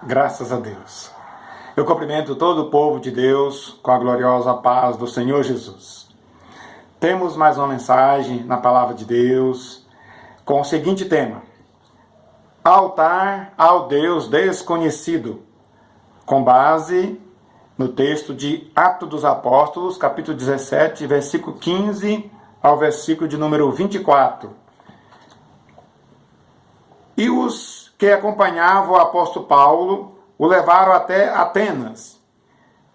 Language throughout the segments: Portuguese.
Graças a Deus. Eu cumprimento todo o povo de Deus com a gloriosa paz do Senhor Jesus. Temos mais uma mensagem na palavra de Deus com o seguinte tema: altar ao Deus desconhecido, com base no texto de Atos dos Apóstolos, capítulo 17, versículo 15 ao versículo de número 24. E os que acompanhavam o apóstolo Paulo o levaram até Atenas,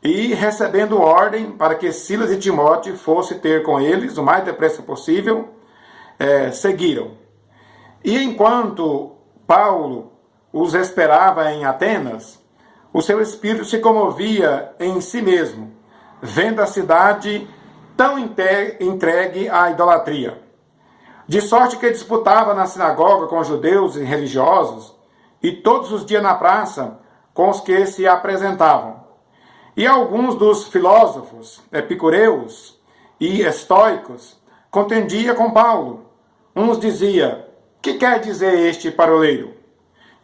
e recebendo ordem para que Silas e Timóteo fossem ter com eles o mais depressa possível, seguiram. E enquanto Paulo os esperava em Atenas, o seu espírito se comovia em si mesmo, vendo a cidade tão entregue à idolatria. De sorte que disputava na sinagoga com judeus e religiosos, e todos os dias na praça com os que se apresentavam. E alguns dos filósofos, epicureus e estoicos, contendia com Paulo. Uns dizia: que quer dizer este paroleiro?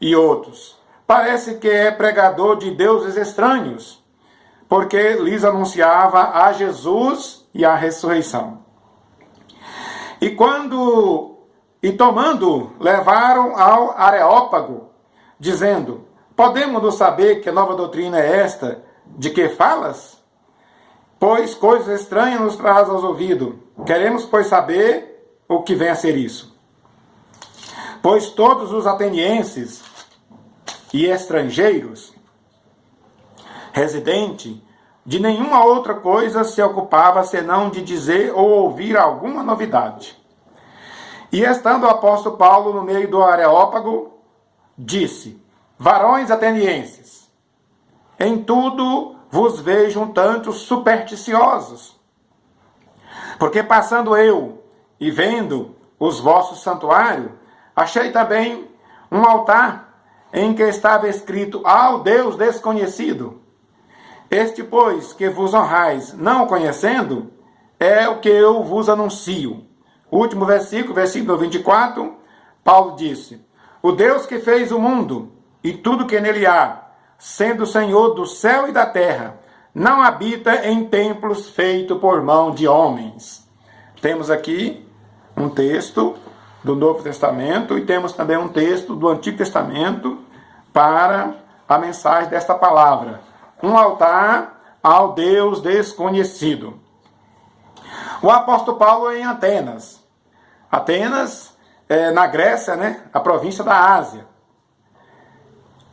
E outros: parece que é pregador de deuses estranhos, porque lhes anunciava a Jesus e a ressurreição. E tomando, levaram ao Areópago, dizendo: podemos saber que nova doutrina é esta, de que falas? Pois coisas estranhas nos traz aos ouvidos. Queremos, pois, saber o que vem a ser isso. Pois todos os atenienses e estrangeiros, residentes, de nenhuma outra coisa se ocupava senão de dizer ou ouvir alguma novidade. E estando o apóstolo Paulo no meio do Areópago, disse: varões atenienses, em tudo vos vejo um tanto supersticiosos. Porque passando eu e vendo os vossos santuários, achei também um altar em que estava escrito: ao Deus desconhecido. Este, pois, que vos honrais não o conhecendo, é o que eu vos anuncio. Último versículo, versículo 24, Paulo disse: o Deus que fez o mundo e tudo que nele há, sendo o Senhor do céu e da terra, não habita em templos feitos por mão de homens. Temos aqui um texto do Novo Testamento e temos também um texto do Antigo Testamento para a mensagem desta palavra: um altar ao Deus desconhecido. O apóstolo Paulo em Atenas. Atenas na Grécia, a província da Ásia.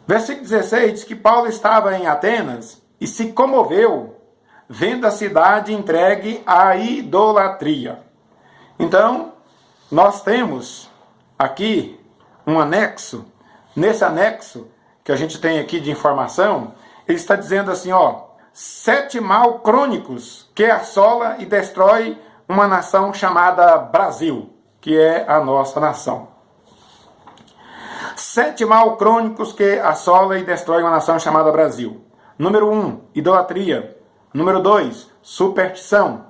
Versículo 16 diz que Paulo estava em Atenas e se comoveu vendo a cidade entregue à idolatria. Então, nós temos aqui um anexo. Nesse anexo que a gente tem aqui de informação, ele está dizendo assim, 7 mal crônicos que assola e destrói uma nação chamada Brasil, que é a nossa nação. 7 mal crônicos que assola e destrói uma nação chamada Brasil. Número 1, idolatria. Número 2, superstição.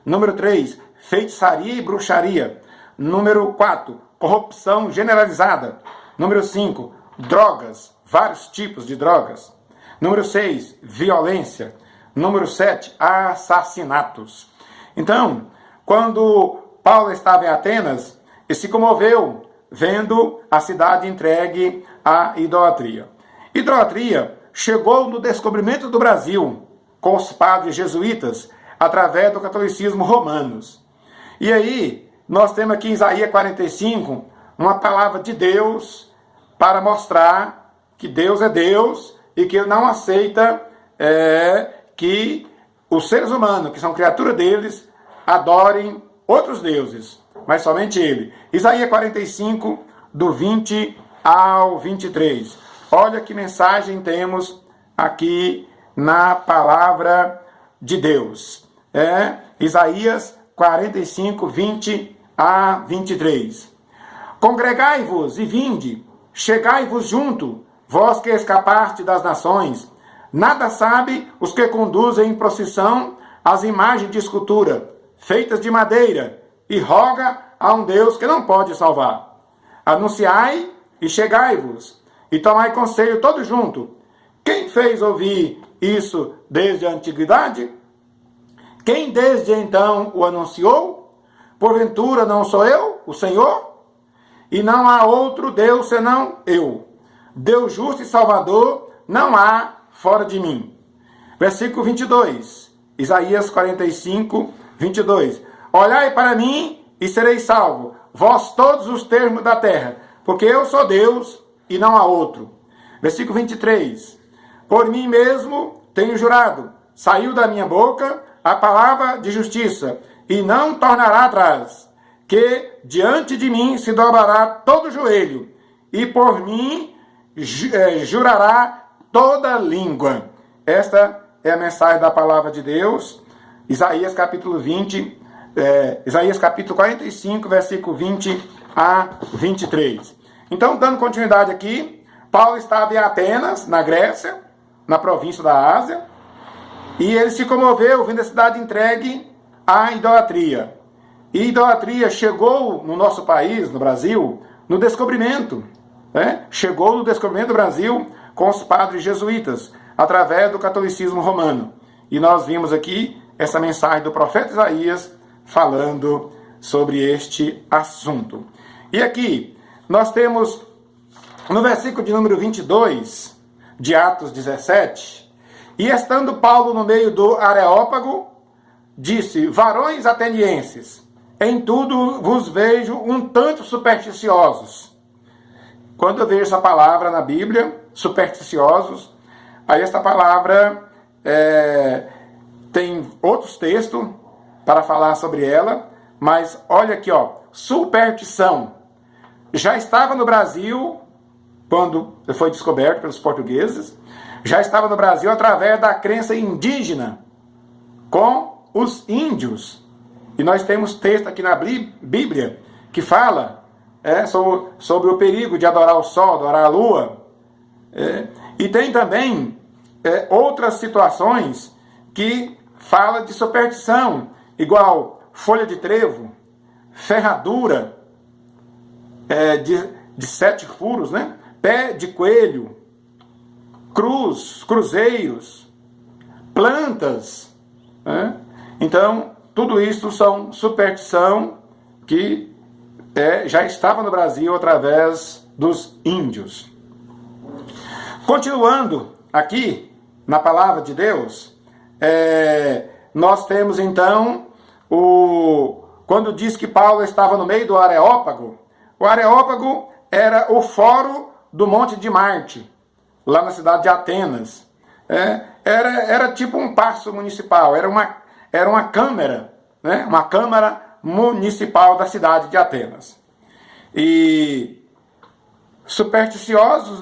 Número 3, feitiçaria e bruxaria. Número 4, corrupção generalizada. Número 5, drogas, vários tipos de drogas. Número 6, violência. Número 7, assassinatos. Então, quando Paulo estava em Atenas, ele se comoveu vendo a cidade entregue à idolatria. Idolatria chegou no descobrimento do Brasil com os padres jesuítas através do catolicismo romanos. E aí, nós temos aqui em Isaías 45 uma palavra de Deus para mostrar que Deus é Deus e que ele não aceita que os seres humanos, que são criatura deles, adorem outros deuses, mas somente ele. Isaías 45, do 20 ao 23. Olha que mensagem temos aqui na palavra de Deus. Isaías 45, 20 a 23. Congregai-vos e vinde, chegai-vos junto, vós que escapaste das nações. Nada sabe os que conduzem em procissão as imagens de escultura, feitas de madeira, e roga a um Deus que não pode salvar. Anunciai e chegai-vos, e tomai conselho todos junto, Quem fez ouvir isso desde a antiguidade? Quem desde então o anunciou? Porventura não sou eu, o Senhor? E não há outro Deus senão eu. Deus justo e salvador não há fora de mim. Versículo 22. Isaías 45, 22. Olhai para mim e sereis salvos, vós todos os termos da terra, porque eu sou Deus e não há outro. Versículo 23. Por mim mesmo tenho jurado, saiu da minha boca a palavra de justiça, e não tornará atrás, que diante de mim se dobrará todo joelho, e por mim jurará toda língua. Esta é a mensagem da palavra de Deus, Isaías capítulo 20, Isaías capítulo 45, versículo 20 a 23. Então, dando continuidade aqui, Paulo estava em Atenas, na Grécia, na província da Ásia, e ele se comoveu vendo a cidade entregue à idolatria. E idolatria chegou no nosso país, no Brasil, no descobrimento. Chegou no descobrimento do Brasil com os padres jesuítas, através do catolicismo romano. E nós vimos aqui essa mensagem do profeta Isaías falando sobre este assunto. E aqui nós temos no versículo de número 22 de Atos 17, e estando Paulo no meio do Areópago, disse: varões atenienses, em tudo vos vejo um tanto supersticiosos. Quando eu vejo essa palavra na Bíblia, supersticiosos, aí esta palavra tem outros textos para falar sobre ela, mas olha aqui, superstição. Já estava no Brasil, quando foi descoberto pelos portugueses, já estava no Brasil através da crença indígena com os índios. E nós temos texto aqui na Bíblia que fala sobre o perigo de adorar o sol, adorar a lua. E tem também outras situações que fala de superstição, igual folha de trevo, ferradura de 7 furos, pé de coelho, cruzeiros, plantas. Então, tudo isso são superstição que já estava no Brasil através dos índios. Continuando aqui na palavra de Deus, nós temos então quando diz que Paulo estava no meio do Areópago. O Areópago era o fórum do Monte de Marte, lá na cidade de Atenas. Era tipo um paço municipal, era uma câmara, uma câmara municipal da cidade de Atenas. E supersticiosos,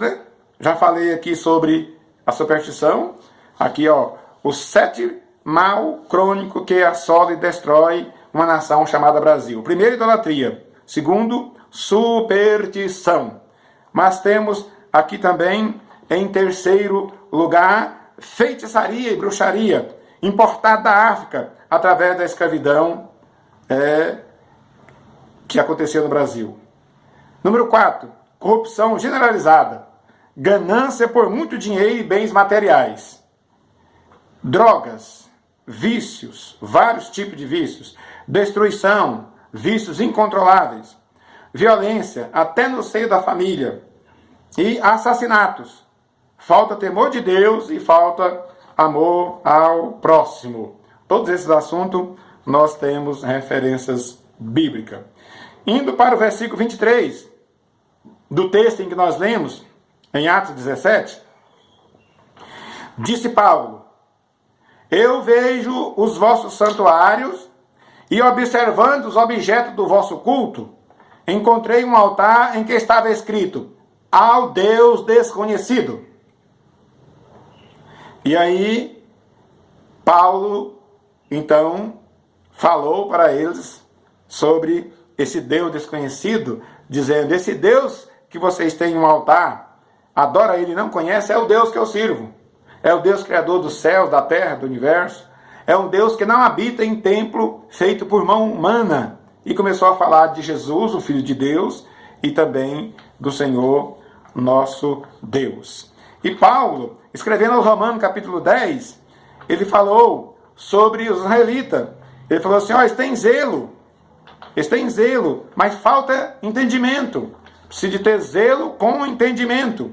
já falei aqui sobre a superstição. Aqui, o 7 mal crônico que assola e destrói uma nação chamada Brasil. Primeiro, idolatria. Segundo, superstição. Mas temos aqui também, em terceiro lugar, feitiçaria e bruxaria, importada da África, através da escravidão que aconteceu no Brasil. Número 4, corrupção generalizada, ganância por muito dinheiro e bens materiais, drogas, vícios, vários tipos de vícios, destruição, vícios incontroláveis, violência, até no seio da família, e assassinatos, falta temor de Deus e falta amor ao próximo. Todos esses assuntos nós temos referências bíblicas. Indo para o versículo 23 do texto em que nós lemos, em Atos 17, disse Paulo: eu vejo os vossos santuários e, observando os objetos do vosso culto, encontrei um altar em que estava escrito: ao Deus desconhecido. E aí, Paulo, então, falou para eles sobre esse Deus desconhecido, dizendo: esse Deus que vocês têm um altar, adora ele e não conhece, é o Deus que eu sirvo. É o Deus criador dos céus, da terra, do universo. É um Deus que não habita em templo feito por mão humana. E começou a falar de Jesus, o Filho de Deus, e também do Senhor nosso Deus. E Paulo, escrevendo aos Romanos, capítulo 10, ele falou sobre os israelitas. Ele falou assim, eles têm zelo, mas falta entendimento. Precisa de ter zelo com entendimento.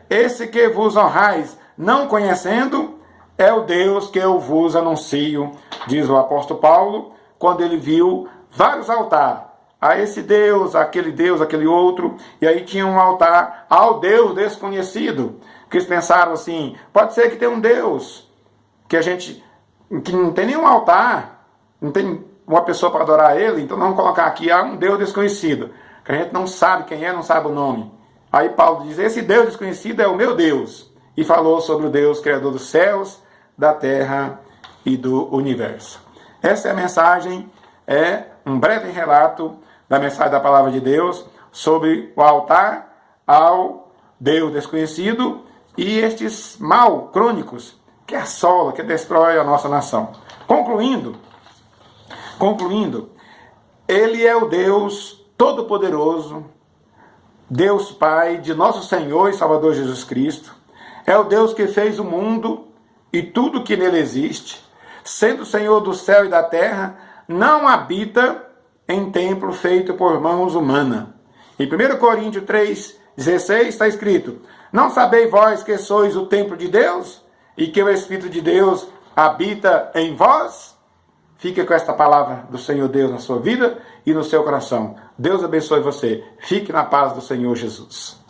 Esse que vos honrais não conhecendo, é o Deus que eu vos anuncio, diz o apóstolo Paulo, quando ele viu vários altares. A esse Deus, aquele outro, e aí tinha um altar ao Deus desconhecido. Que eles pensaram assim, pode ser que tenha um Deus, que não tem nenhum altar, não tem uma pessoa para adorar ele, então vamos colocar aqui um Deus desconhecido, que a gente não sabe quem é, não sabe o nome. Aí Paulo diz, esse Deus desconhecido é o meu Deus, e falou sobre o Deus criador dos céus, da terra e do universo. Essa é a mensagem, um breve relato da mensagem da palavra de Deus sobre o altar ao Deus desconhecido e estes mal crônicos que assola, que destrói a nossa nação. Concluindo, ele é o Deus Todo-Poderoso, Deus Pai de nosso Senhor e Salvador Jesus Cristo. É o Deus que fez o mundo e tudo que nele existe. Sendo Senhor do céu e da terra, não habita em templo feito por mãos humanas. Em 1 Coríntios 3,16 está escrito, não sabeis vós que sois o templo de Deus e que o Espírito de Deus habita em vós? Fique com esta palavra do Senhor Deus na sua vida e no seu coração. Deus abençoe você. Fique na paz do Senhor Jesus.